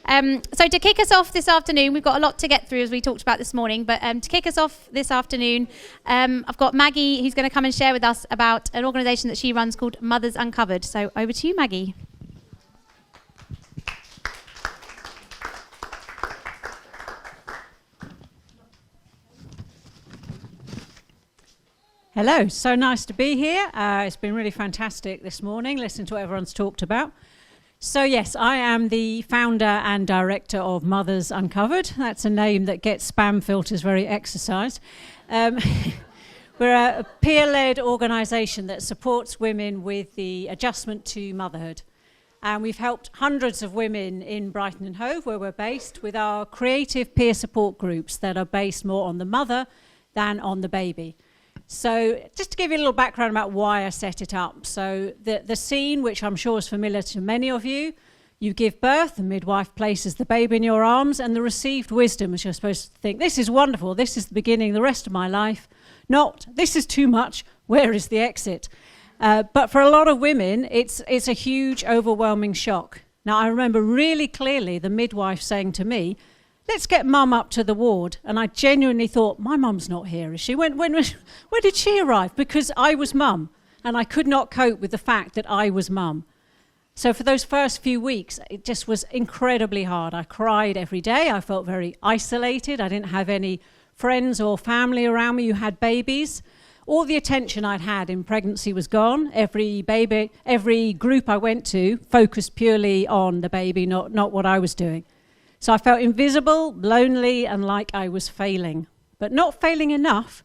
So to kick us off this afternoon, we've got a lot to get through as we talked about this morning, but to kick us off this afternoon, I've got Maggie who's going to come and share with us about an organisation that she runs called Mothers Uncovered. So over to you, Maggie. Hello, so nice to be here. It's been really fantastic this morning, listening to what everyone's talked about. So yes, I am the founder and director of Mothers Uncovered. That's a name that gets spam filters very exercised. We're a peer-led organisation that supports women with the adjustment to motherhood. And we've helped hundreds of women in Brighton and Hove, where we're based, with our creative peer support groups that are based more on the mother than on the baby. So just to give you a little background about why I set it up. So the scene, which I'm sure is familiar to many of you, you give birth, the midwife places the baby in your arms, and the received wisdom is you're supposed to think, this is wonderful, this is the beginning of the rest of my life, not, this is too much, where is the exit? But for a lot of women, it's a huge, overwhelming shock. Now, I remember really clearly the midwife saying to me, let's get mum up to the ward. And I genuinely thought, my mum's not here, is she? When did she arrive? Because I was mum, and I could not cope with the fact that I was mum. So for those first few weeks, it just was incredibly hard. I cried every day. I felt very isolated. I didn't have any friends or family around me who had babies. All the attention I'd had in pregnancy was gone. Every group I went to focused purely on the baby, not what I was doing. So I felt invisible, lonely, and like I was failing. But not failing enough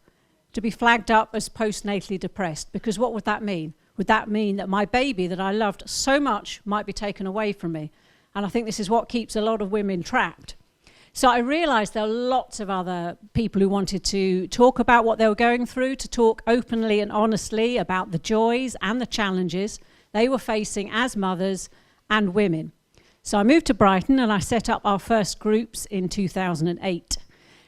to be flagged up as postnatally depressed, because what would that mean? Would that mean that my baby that I loved so much might be taken away from me? And I think this is what keeps a lot of women trapped. So I realised there are lots of other people who wanted to talk about what they were going through, to talk openly and honestly about the joys and the challenges they were facing as mothers and women. So I moved to Brighton and I set up our first groups in 2008.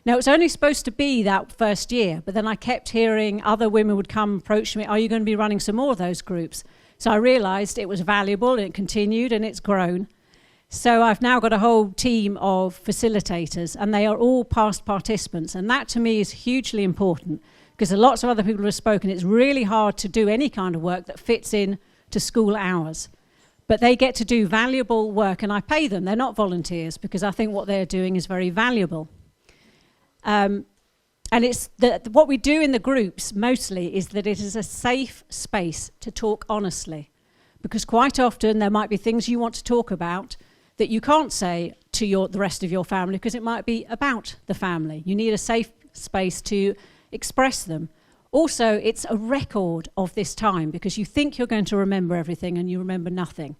Now, it was only supposed to be that first year, but then I kept hearing other women would come approach me, are you going to be running some more of those groups? So I realised it was valuable, and it continued, and it's grown. So I've now got a whole team of facilitators, and they are all past participants, and that to me is hugely important, because lots of other people have spoken, it's really hard to do any kind of work that fits in to school hours. But they get to do valuable work, and I pay them. They're not volunteers, because I think what they're doing is very valuable. And it's what we do in the groups mostly is that it is a safe space to talk honestly, because quite often there might be things you want to talk about that you can't say to the rest of your family, because it might be about the family. You need a safe space to express them. Also, it's a record of this time, because you think you're going to remember everything and you remember nothing.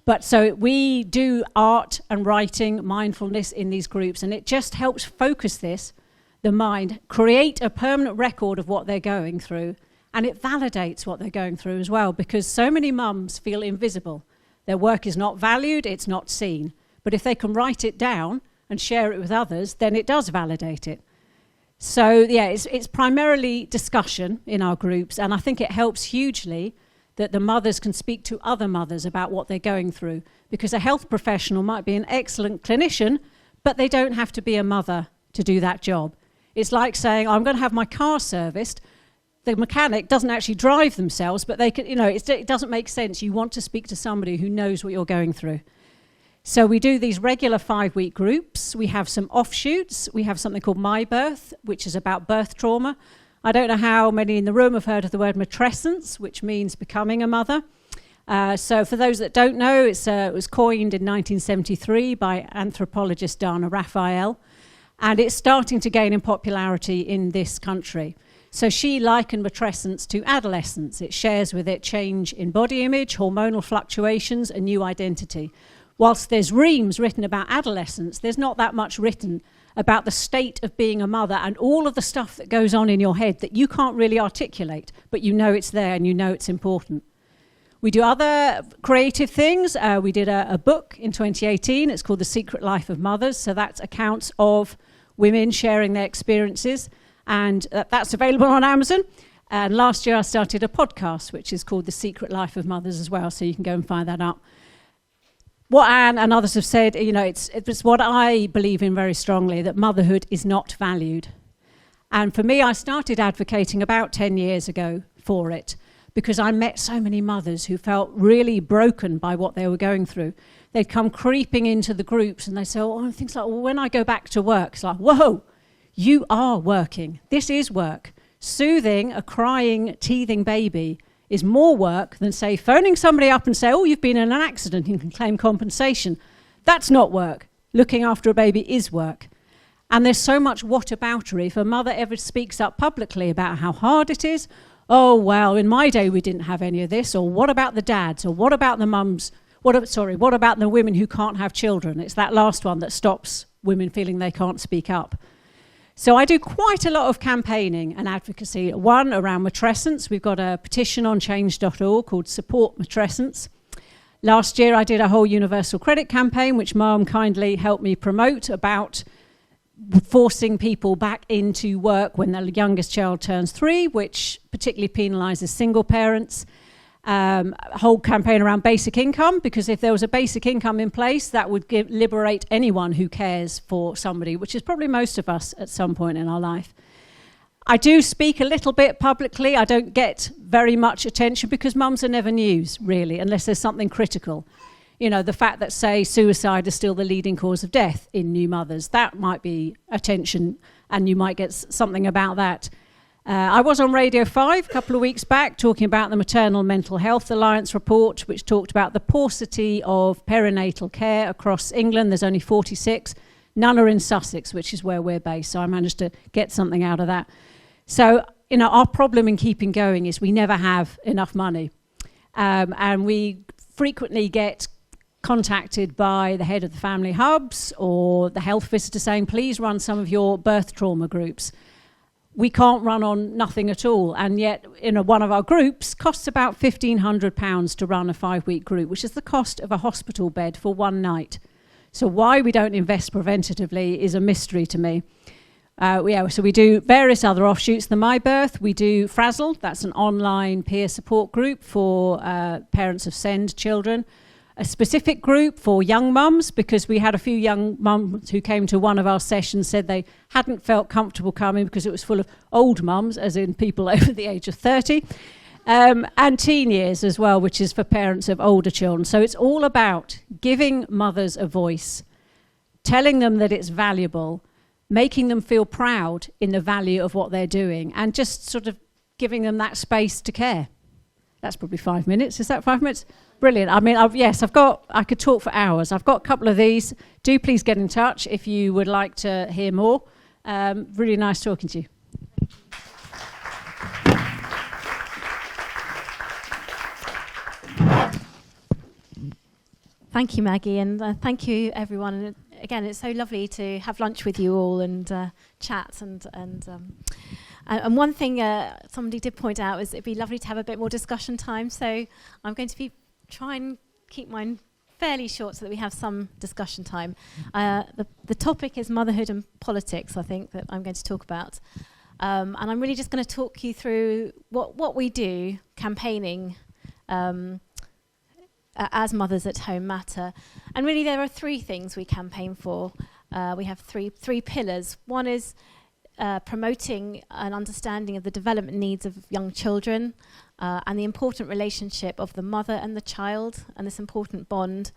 But so we do art and writing, mindfulness in these groups, and it just helps focus the mind, create a permanent record of what they're going through, and it validates what they're going through as well, because so many mums feel invisible. Their work is not valued, it's not seen. But if they can write it down and share it with others, then it does validate it. So yeah, it's primarily discussion in our groups, and I think it helps hugely that the mothers can speak to other mothers about what they're going through, because a health professional might be an excellent clinician, but they don't have to be a mother to do that job. It's like saying, I'm going to have my car serviced. The mechanic doesn't actually drive themselves, but they can, it doesn't make sense. You want to speak to somebody who knows what you're going through. So we do these regular 5-week groups. We have some offshoots. We have something called My Birth, which is about birth trauma. I don't know how many in the room have heard of the word matrescence, which means becoming a mother. So for those that don't know, it was coined in 1973 by anthropologist Dana Raphael, and it's starting to gain in popularity in this country. So she likened matrescence to adolescence. It shares with it change in body image, hormonal fluctuations, and new identity. Whilst there's reams written about adolescence, there's not that much written about the state of being a mother and all of the stuff that goes on in your head that you can't really articulate, but you know it's there and you know it's important. We do other creative things. We did a book in 2018. It's called The Secret Life of Mothers. So that's accounts of women sharing their experiences, and that's available on Amazon. And last year I started a podcast, which is called The Secret Life of Mothers as well, so you can go and find that up. what Anne and others have said, it's what I believe in very strongly, that motherhood is not valued. And for me, I started advocating about 10 years ago for it, because I met so many mothers who felt really broken by what they were going through. They'd come creeping into the groups and they'd say, things like, well, when I go back to work, it's like, whoa, you are working. This is work. Soothing a crying, teething baby is more work than, say, phoning somebody up and say, you've been in an accident and can claim compensation. That's not work. Looking after a baby is work. And there's so much whataboutery. If a mother ever speaks up publicly about how hard it is, oh, well, in my day we didn't have any of this, or what about the dads, or what about the mums, what about the women who can't have children? It's that last one that stops women feeling they can't speak up. So I do quite a lot of campaigning and advocacy. One, around matrescence. We've got a petition on change.org called Support Matrescence. Last year I did a whole universal credit campaign, which MAHM kindly helped me promote, about forcing people back into work when their youngest child turns 3, which particularly penalises single parents. A whole campaign around basic income, because if there was a basic income in place, that would liberate anyone who cares for somebody, which is probably most of us at some point in our life. I do speak a little bit publicly. I don't get very much attention because mums are never news, really, unless there's something critical. The fact that, say, suicide is still the leading cause of death in new mothers, that might be attention, and you might get something about that. I was on Radio 5 a couple of weeks back talking about the Maternal Mental Health Alliance report, which talked about the paucity of perinatal care across England. There's only 46. None are in Sussex, which is where we're based, so I managed to get something out of that. So, our problem in keeping going is we never have enough money. And we frequently get contacted by the head of the family hubs or the health visitor saying, please run some of your birth trauma groups. We can't run on nothing at all, and yet one of our groups costs about £1,500 to run a 5-week group, which is the cost of a hospital bed for one night. So why we don't invest preventatively is a mystery to me. So we do various other offshoots. The My Birth, we do Frazzle, that's an online peer support group for parents of SEND children. A specific group for young mums, because we had a few young mums who came to one of our sessions, said they hadn't felt comfortable coming because it was full of old mums, as in people over the age of 30, and teen years as well, which is for parents of older children. So it's all about giving mothers a voice, telling them that it's valuable, making them feel proud in the value of what they're doing, and just sort of giving them that space to care. That's probably 5 minutes. Is that 5 minutes? Brilliant. I mean, I could talk for hours. I've got a couple of these. Do please get in touch if you would like to hear more. Really nice talking to you. Thank you, Maggie, and thank you, everyone. And again, it's so lovely to have lunch with you all and chat. And one thing somebody did point out was it'd be lovely to have a bit more discussion time. So I'm going to try and keep mine fairly short so that we have some discussion time. The topic is motherhood and politics, I think, that I'm going to talk about. And I'm really just going to talk you through what we do campaigning as Mothers at Home Matter. And really there are 3 things we campaign for. We have three pillars. One is promoting an understanding of the development needs of young children and the important relationship of the mother and the child and this important bond.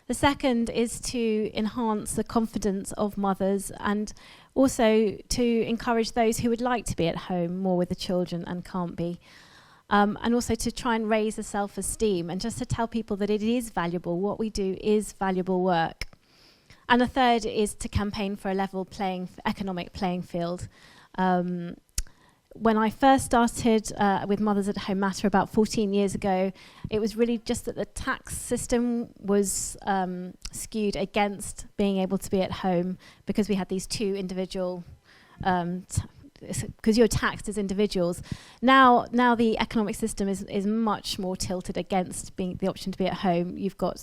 The second is to enhance the confidence of mothers and also to encourage those who would like to be at home more with the children and can't be. And also to try and raise the self-esteem and just to tell people that it is valuable. What we do is valuable work. And the third is to campaign for a level economic playing field. When I first started with Mothers at Home Matter about 14 years ago, it was really just that the tax system was skewed against being able to be at home because we had these 2 individual, because you're taxed as individuals. Now the economic system is much more tilted against being the option to be at home. You've got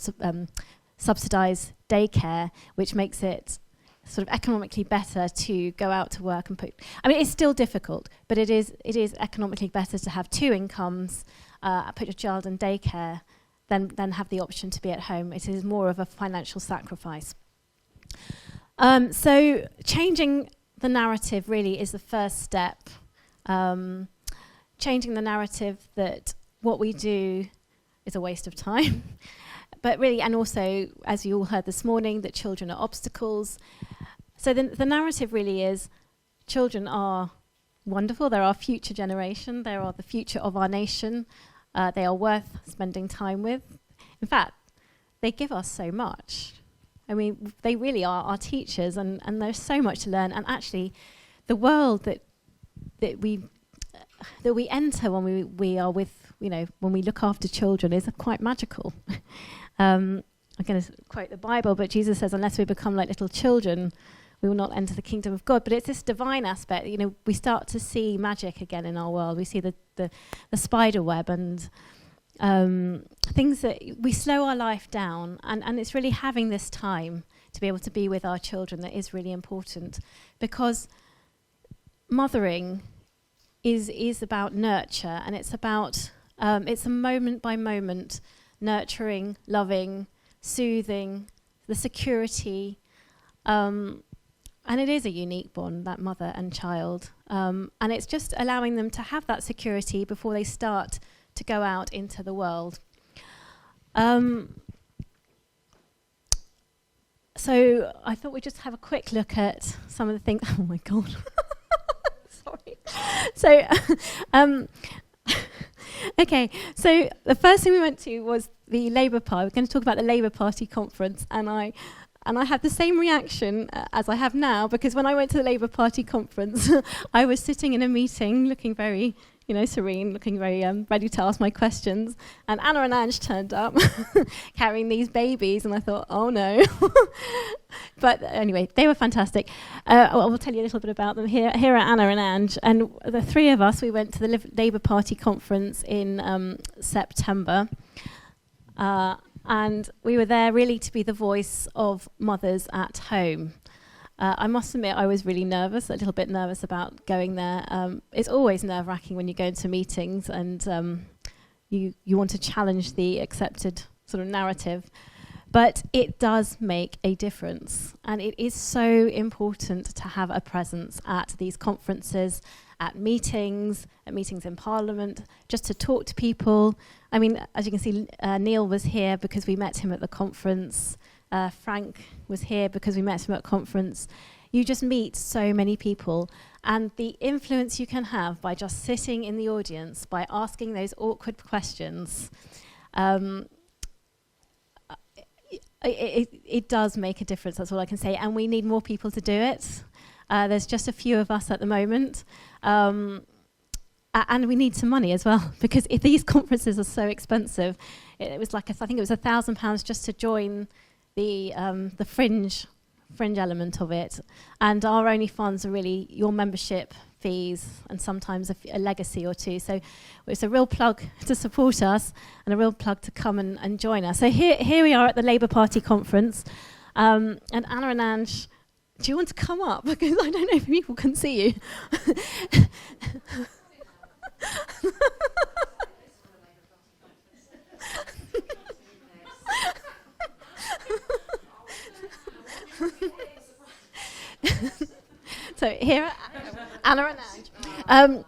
subsidised daycare, which makes it sort of economically better to go out to work and it's still difficult, but it is economically better to have 2 incomes, put your child in daycare, than have the option to be at home. It is more of a financial sacrifice. So changing the narrative really is the first step. Changing the narrative that what we do is a waste of time. But really, and also, as you all heard this morning, that children are obstacles. So the narrative really is children are wonderful. They're our future generation. They are the future of our nation. They are worth spending time with. In fact, they give us so much. I mean, they really are our teachers, and there's so much to learn. And actually, the world that we enter when we are with, when we look after children is quite magical. I'm going to quote the Bible, but Jesus says, unless we become like little children, we will not enter the kingdom of God. But it's this divine aspect. We start to see magic again in our world. We see the spider web and things that we slow our life down. And it's really having this time to be able to be with our children that is really important. Because mothering is about nurture, and it's about, it's a moment by moment nurturing, loving, soothing, the security, and it is a unique bond, that mother and child, and it's just allowing them to have that security before they start to go out into the world. So I thought we'd just have a quick look at some of the things. Oh my God. Sorry. So, okay, so the first thing we went to was the Labour Party. We're going to talk about the Labour Party conference, and I had the same reaction as I have now, because when I went to the Labour Party conference, I was sitting in a meeting looking very, serene, looking very ready to ask my questions, and Anna and Ange turned up carrying these babies, and I thought, oh no. But anyway, they were fantastic. I will tell you a little bit about them. Here are Anna and Ange, and the three of us, we went to the Labour Party conference in September, and we were there really to be the voice of mothers at home. I must admit I was really nervous, a little bit nervous about going there. It's always nerve-wracking when you go into meetings and you want to challenge the accepted sort of narrative. But it does make a difference, and it is so important to have a presence at these conferences, at meetings in Parliament, just to talk to people. I mean, as you can see, Neil was here because we met him at the conference. Frank was here because we met him at conference. You just meet so many people, and the influence you can have by just sitting in the audience, by asking those awkward questions, it does make a difference, that's all I can say, and we need more people to do it. There's just a few of us at the moment, and we need some money as well, because if these conferences are so expensive, it was like, I think it was £1,000 just to join the fringe element of it, and our only funds are really your membership fees and sometimes a legacy or two. So it's a real plug to support us and a real plug to come and join us. So here we are at the Labour Party conference, and Anna and Ange, do you want to come up? Because I don't know if people can see you. So here are Anna and Ange.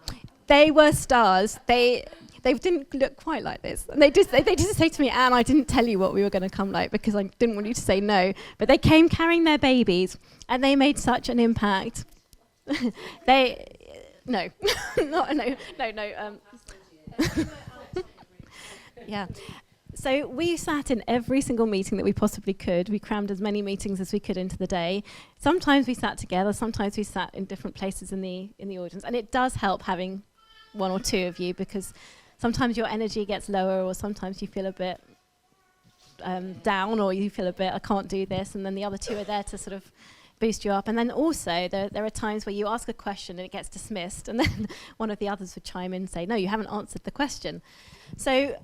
They were stars. They didn't look quite like this. And they just say to me, Anne, I didn't tell you what we were going to come like because I didn't want you to say no. But they came carrying their babies, and they made such an impact. No. Yeah. So we sat in every single meeting that we possibly could. We crammed as many meetings as we could into the day. Sometimes we sat together, sometimes we sat in different places in the audience. And it does help having one or two of you, because sometimes your energy gets lower, or sometimes you feel a bit down, or you feel a bit, I can't do this, and then the other two are there to sort of boost you up. And then also there are times where you ask a question and it gets dismissed, and then one of the others would chime in and say, no, you haven't answered the question. So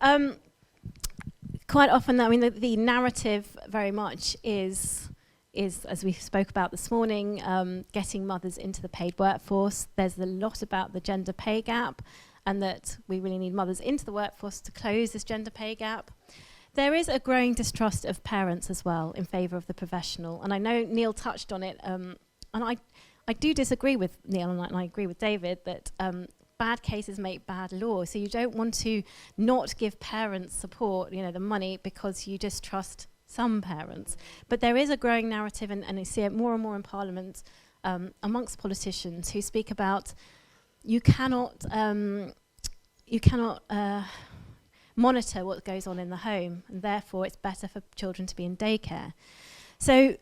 quite often, the narrative very much is, as we spoke about this morning, getting mothers into the paid workforce. There's a lot about the gender pay gap, and that we really need mothers into the workforce to close this gender pay gap. There is a growing distrust of parents as well in favour of the professional. And I know Neil touched on it, and I do disagree with Neil, and I agree with David, that bad cases make bad law. So you don't want to not give parents support, the money, because you distrust some parents. But there is a growing narrative, and you see it more and more in Parliament, amongst politicians who speak about you cannot monitor what goes on in the home, and therefore it's better for children to be in daycare. So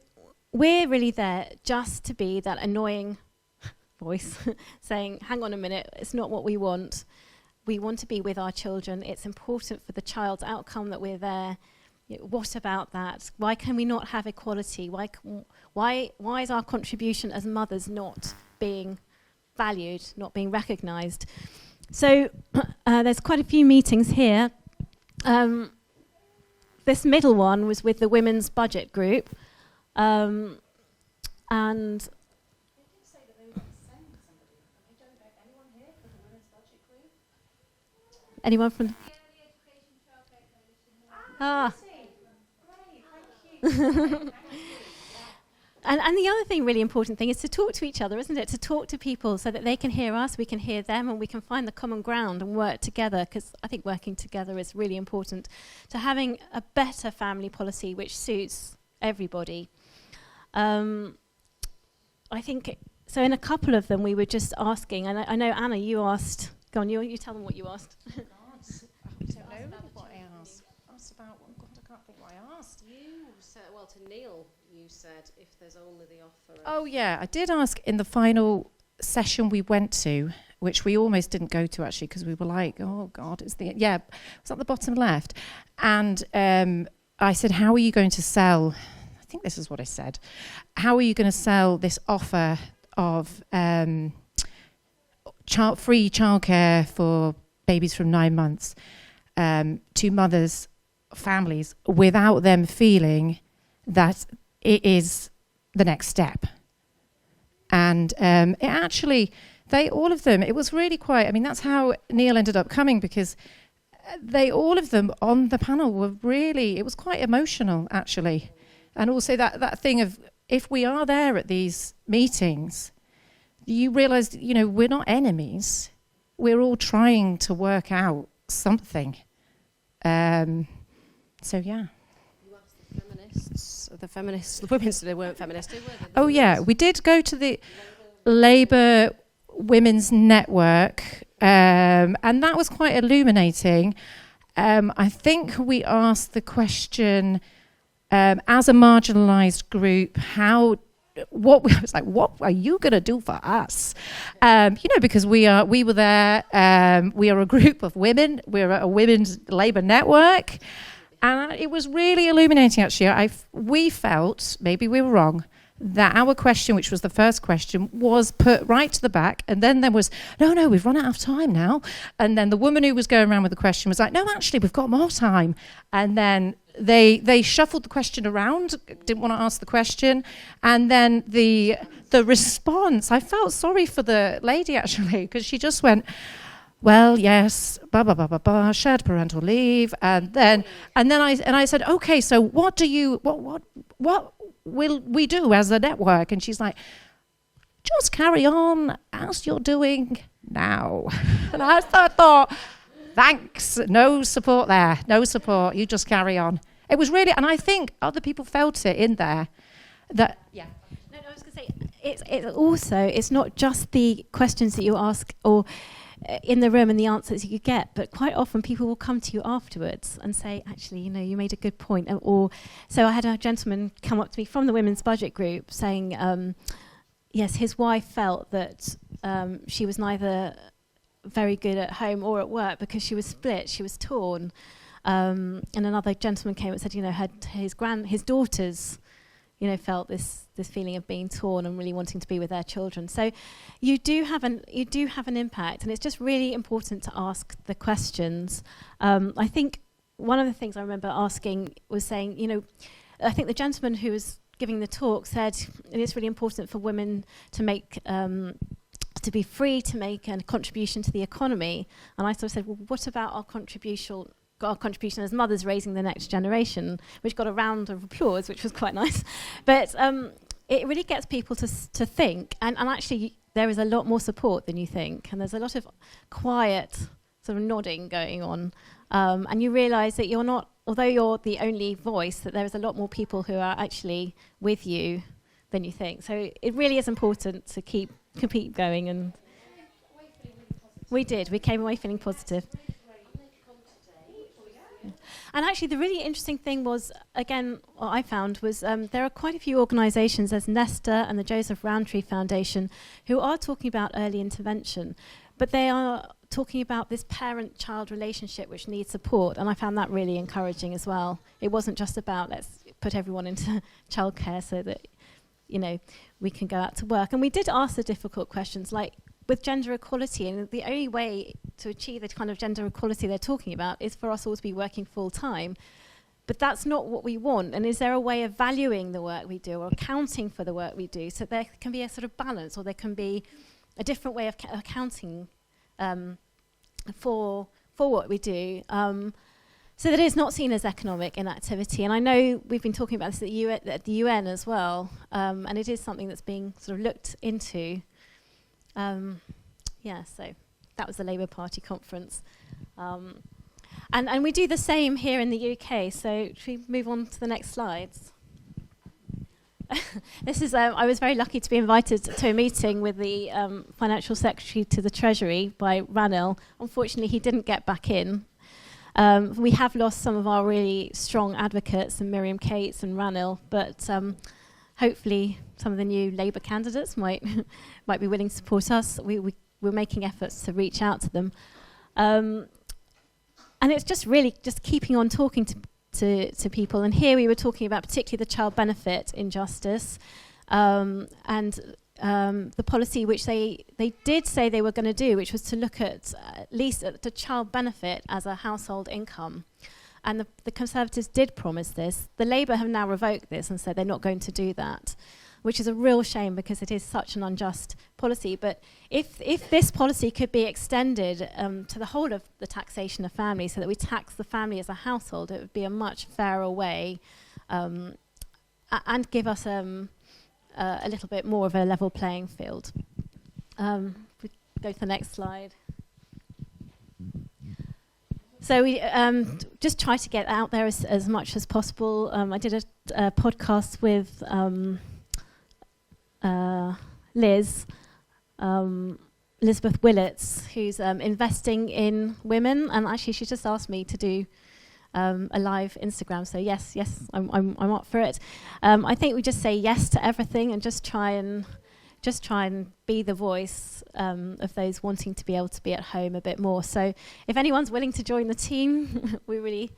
we're really there just to be that annoying voice saying, hang on a minute, it's not what we want. We want to be with our children. It's important for the child's outcome that we're there. What about that? Why can we not have equality? Why is our contribution as mothers not being valued, not being recognised? So there's quite a few meetings here. This middle one was with the Women's Budget Group. And anyone from And the other thing, really important thing, is to talk to each other, isn't it? To talk to people so that they can hear us, we can hear them, and we can find the common ground and work together, because I think working together is really important to having a better family policy which suits everybody. I think, so in a couple of them we were just asking, and I know Anna, you asked, go on, you tell them what you asked. I don't know what I asked. Asked about, oh God, I can't think what I asked. You said, well, to Neil, you said if there's only the offer. Oh yeah, I did ask in the final session we went to, which we almost didn't go to actually, because we were like, oh God, it's the, yeah, it's at the bottom left. And I said, how are you going to sell, I think this is what I said, how are you going to sell this offer of free childcare for babies from 9 months to mothers, families, without them feeling that it is the next step? And it actually, all of them, it was really quite, I mean, that's how Neil ended up coming, because all of them on the panel were really, it was quite emotional actually. And also that thing of, if we are there at these meetings, you realise, we're not enemies. We're all trying to work out something. So yeah. You asked the feminists, the women, so they weren't feminists, were they? Oh yeah, we did go to the Labour Women's Network, and that was quite illuminating. I think we asked the question, as a marginalised group, what are you going to do for us? Because we were there. We are a group of women. We're a women's Labour network, and it was really illuminating. Actually, we felt, maybe we were wrong, that our question, which was the first question, was put right to the back, and then there was, no, we've run out of time now. And then the woman who was going around with the question was like, no, actually, we've got more time. And then they shuffled the question around, didn't want to ask the question. And then the response, I felt sorry for the lady, actually, because she just went, well, yes, blah, blah, blah, blah, blah, shared parental leave. And then I said, okay, so what will we do as a network? And she's like, just carry on as you're doing now. And I thought, thanks, no support there, no support, you just carry on. It was really, and I think other people felt it in there. That, yeah. No, I was going to say, it's not just the questions that you ask or in the room and the answers you get, but quite often people will come to you afterwards and say, actually, you made a good point. So I had a gentleman come up to me from the Women's Budget Group saying, yes, his wife felt that she was neither very good at home or at work because she was split, she was torn. And another gentleman came and said, his daughters, felt this feeling of being torn and really wanting to be with their children. So you do have an impact, and it's just really important to ask the questions. I think one of the things I remember asking was saying, I think the gentleman who was giving the talk said it is really important for women to make to be free to make a contribution to the economy. And I sort of said, well, what about our contribution got our contribution as mothers raising the next generation, which got a round of applause, which was quite nice. But it really gets people to think, and actually there is a lot more support than you think, and there's a lot of quiet sort of nodding going on, and you realise that you're not, although you're the only voice, that there is a lot more people who are actually with you than you think. So it really is important to keep going, and we came away feeling positive. And actually, the really interesting thing was, again, what I found was there are quite a few organisations, as Nesta and the Joseph Rowntree Foundation, who are talking about early intervention, but they are talking about this parent-child relationship which needs support, and I found that really encouraging as well. It wasn't just about let's put everyone into childcare so that, you know, we can go out to work. And we did ask the difficult questions, like with gender equality, and the only way to achieve the kind of gender equality they're talking about is for us all to be working full-time. But that's not what we want. And is there a way of valuing the work we do or accounting for the work we do, so there can be a sort of balance, or there can be a different way of accounting for what we do, so that it's not seen as economic inactivity. And I know we've been talking about this at the UN as well, and it is something that's being sort of looked into. So that was the Labour Party conference. And we do the same here in the UK. So should we move on to the next slides? This is, I was very lucky to be invited to a meeting with the Financial Secretary to the Treasury by Ranil. Unfortunately, he didn't get back in. We have lost some of our really strong advocates, and Miriam Cates and Ranil, but hopefully some of the new Labour candidates might be willing to support us. We're making efforts to reach out to them. And it's just really just keeping on talking to people. And here we were talking about particularly the child benefit injustice, and the policy which they did say they were going to do, which was to look at least at the child benefit as a household income. And the Conservatives did promise this. The Labour have now revoked this and said they're not going to do that, which is a real shame because it is such an unjust policy. But if this policy could be extended to the whole of the taxation of families, so that we tax the family as a household, it would be a much fairer way, and give us a little bit more of a level playing field. We go to the next slide. So we just try to get out there as much as possible. I did a podcast with Elizabeth Willits, who's investing in women, and actually she just asked me to do a live Instagram. So yes, I'm up for it. I think we just say yes to everything and just try and be the voice of those wanting to be able to be at home a bit more. So if anyone's willing to join the team, we'd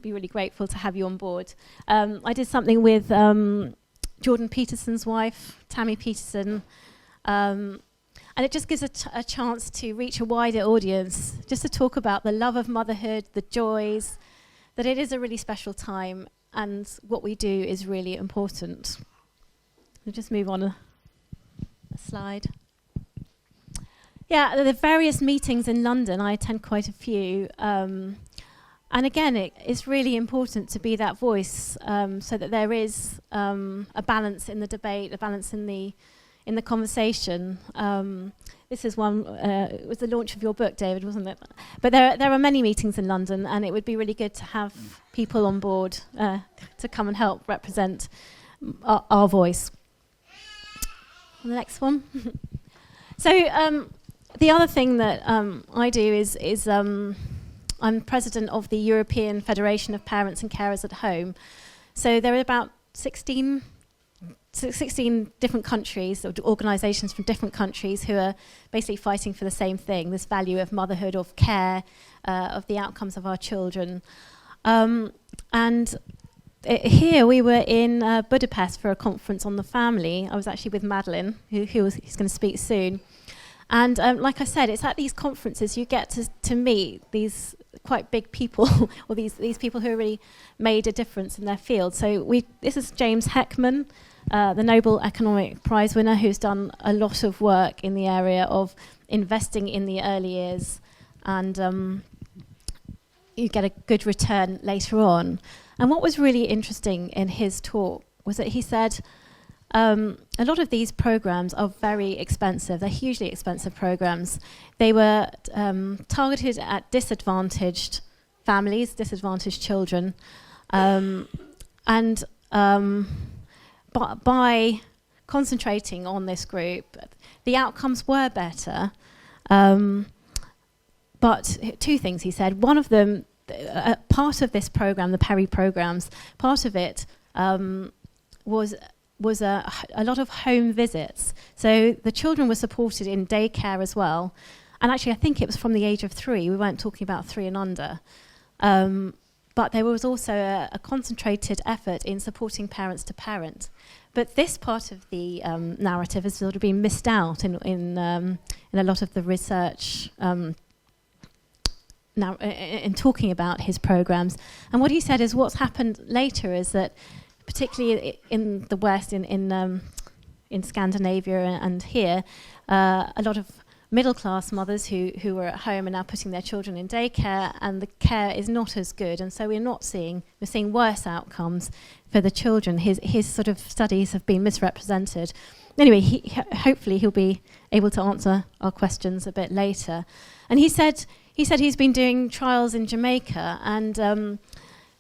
be really grateful to have you on board. I did something with Jordan Peterson's wife, Tammy Peterson, and it just gives a chance to reach a wider audience, just to talk about the love of motherhood, the joys, that it is a really special time, and what we do is really important. We'll just move on a slide. Yeah, the various meetings in London, I attend quite a few, and again, it's really important to be that voice, so that there is a balance in the debate, a balance in the conversation. This is one. It was the launch of your book, David, wasn't it? But there are many meetings in London, and it would be really good to have people on board to come and help represent our voice. The next one. So the other thing that I do is I'm president of the European Federation of Parents and Carers at Home. So there are about 16 different countries, or organisations from different countries, who are basically fighting for the same thing, this value of motherhood, of care, of the outcomes of our children. Here we were in Budapest for a conference on the family. I was actually with Madeline, who's going to speak soon. And like I said, it's at these conferences you get to meet these quite big people, or these people who really made a difference in their field. So this is James Heckman, the Nobel Economic Prize winner, who's done a lot of work in the area of investing in the early years, and you get a good return later on. And what was really interesting in his talk was that he said a lot of these programs are very expensive. They're hugely expensive programs. They were targeted at disadvantaged families, disadvantaged children, and by concentrating on this group, the outcomes were better. But two things he said. One of them, part of this program, the Perry programs, part of it was a lot of home visits. So the children were supported in daycare as well. And actually, I think it was from the age of 3. We weren't talking about 3 and under. But there was also a concentrated effort in supporting parents to parent. But this part of the narrative has sort of been missed out in a lot of the research now in talking about his programs. And what he said is what's happened later is that, particularly in the West, in Scandinavia and here, a lot of middle-class mothers who were at home are now putting their children in daycare, and the care is not as good, and so we're seeing worse outcomes for the children. His sort of studies have been misrepresented. Anyway, hopefully he'll be able to answer our questions a bit later. And he said he's been doing trials in Jamaica, and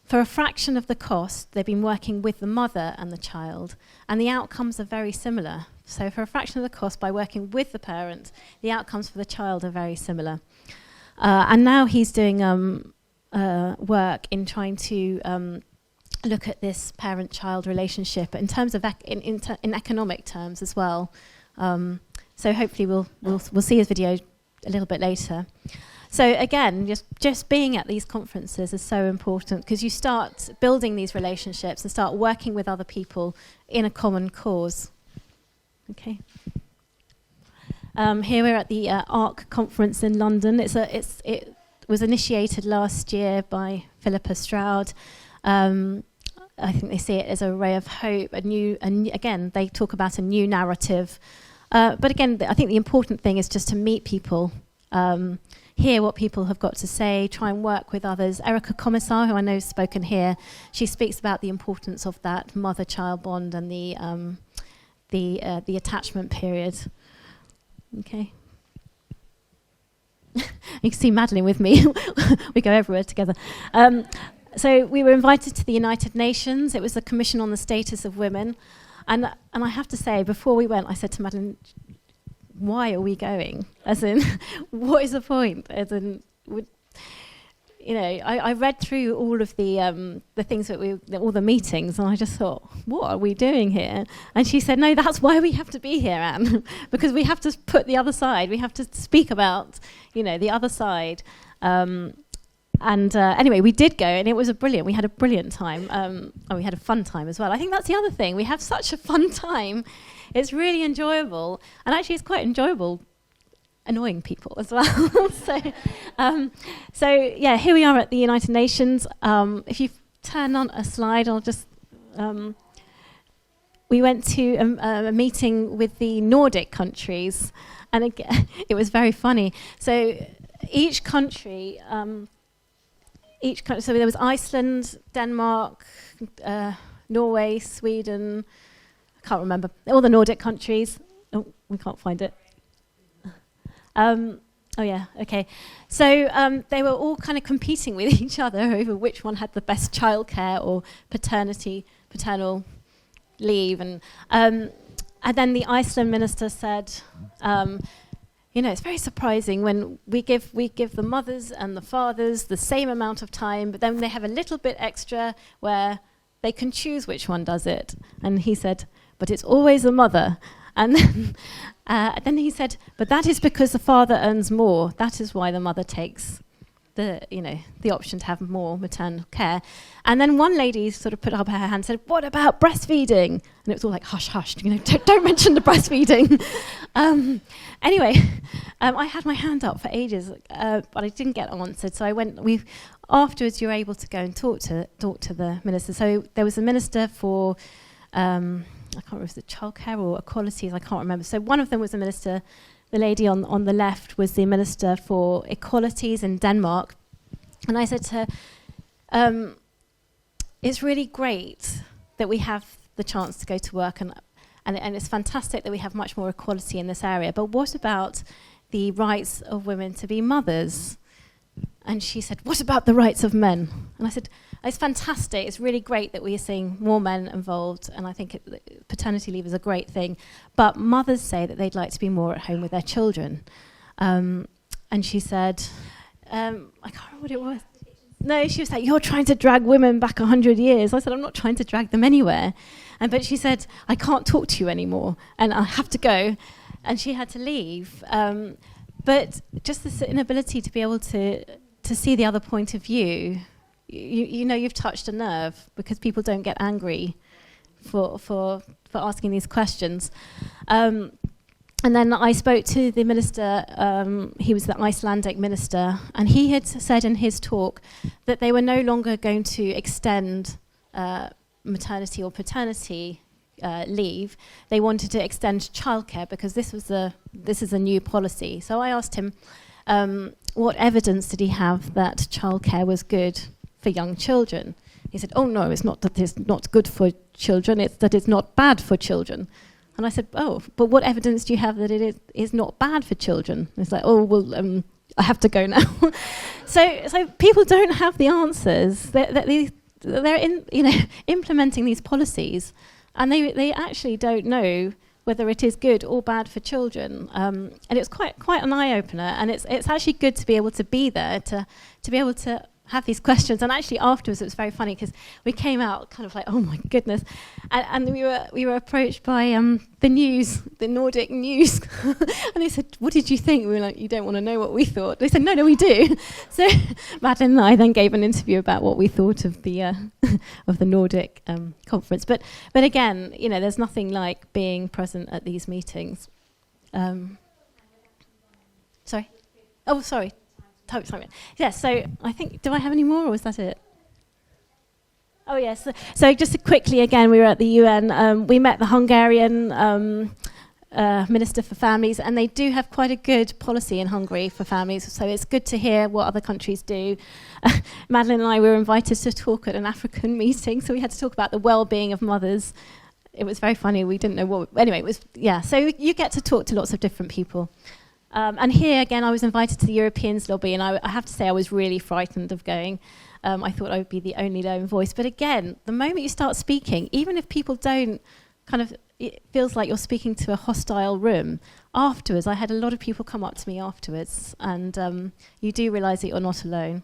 for a fraction of the cost, they've been working with the mother and the child, and the outcomes are very similar. So for a fraction of the cost, by working with the parent, the outcomes for the child are very similar. And now he's doing work in trying to look at this parent-child relationship in terms of in economic terms as well. So hopefully we'll see his video a little bit later. So again, just being at these conferences is so important, because you start building these relationships and start working with other people in a common cause. Okay. Here we're at the ARC conference in London. It was initiated last year by Philippa Stroud. I think they see it as a ray of hope, again, they talk about a new narrative. But again, I think the important thing is just to meet people, hear what people have got to say, try and work with others. Erica Commissar, who I know has spoken here, she speaks about the importance of that mother-child bond and the attachment period. Okay. You can see Madeline with me. We go everywhere together. So we were invited to the United Nations. It was the Commission on the Status of Women. And I have to say, before we went, I said to Madeline, why are we going? As in, what is the point? As in, I read through all of the things that all the meetings, and I just thought, what are we doing here? And she said, no, that's why we have to be here, Anne, because we have to put the other side. We have to speak about, the other side. Anyway, we did go, and it was we had a brilliant time. And we had a fun time as well. I think that's the other thing. We have such a fun time. It's really enjoyable. And actually, it's quite enjoyable annoying people as well. So here we are at the United Nations. If you turn on a slide, I'll just... we went to a meeting with the Nordic countries, and again, it was very funny. So each country... so there was Iceland, Denmark, Norway, Sweden, I can't remember, all the Nordic countries. Oh, we can't find it. Okay. So they were all kind of competing with each other over which one had the best childcare or paternal leave. And then the Iceland minister said, it's very surprising when we give the mothers and the fathers the same amount of time, but then they have a little bit extra where they can choose which one does it. And he said, but it's always the mother. And then he said, but that is because the father earns more. That is why the mother takes the option to have more maternal care. And then one lady sort of put up her hand and said, what about breastfeeding? And it was all like, hush, hush, don't mention the breastfeeding. Anyway, I had my hand up for ages, but I didn't get answered. So I went, afterwards you were able to go and talk to the minister. So there was a minister for, I can't remember if it was childcare or equalities, I can't remember. So one of them was a minister. The lady on the left was the Minister for Equalities in Denmark. And I said to her, it's really great that we have the chance to go to work, and it's fantastic that we have much more equality in this area, but what about the rights of women to be mothers? And she said, what about the rights of men? And I said, it's fantastic, it's really great that we are seeing more men involved, and I think paternity leave is a great thing, but mothers say that they'd like to be more at home with their children. And she said, I can't remember what it was. No, she was like, you're trying to drag women back 100 years. I said, I'm not trying to drag them anywhere. But she said, I can't talk to you anymore, and I have to go. And she had to leave. But just this inability to be able to see the other point of view, you know you've touched a nerve, because people don't get angry for asking these questions. And then I spoke to the minister, he was the Icelandic minister, and he had said in his talk that they were no longer going to extend maternity or paternity leave. They wanted to extend childcare, because this is a new policy. So I asked him, what evidence did he have that childcare was good for young children? He said, oh no, it's not that it's not good for children, it's that it's not bad for children. And I said, oh, but what evidence do you have that it is not bad for children? And it's like, oh, well, I have to go now. So people don't have the answers. They're implementing these policies, and they actually don't know whether it is good or bad for children. And it's quite an eye-opener, and it's actually good to be able to be there, to be able to have these questions. And actually afterwards it was very funny, because we came out kind of like, oh my goodness, and we were approached by the news, the Nordic news, and they said, what did you think? We were like, you don't want to know what we thought. They said, no, we do. So Madeline and I then gave an interview about what we thought of the of the Nordic conference. But again, there's nothing like being present at these meetings. Sorry? Oh, sorry. Yes, so I think, do I have any more, or was that it? Oh, yes. So just quickly, again, we were at the UN. We met the Hungarian Minister for Families, and they do have quite a good policy in Hungary for families, so it's good to hear what other countries do. Madeline and I were invited to talk at an African meeting, so we had to talk about the well-being of mothers. It was very funny. We didn't know what... Anyway, so you get to talk to lots of different people. And here, again, I was invited to the Europeans lobby, and I have to say I was really frightened of going. I thought I would be the only lone voice. But again, the moment you start speaking, even if people don't it feels like you're speaking to a hostile room, afterwards, I had a lot of people come up to me afterwards, and you do realise that you're not alone.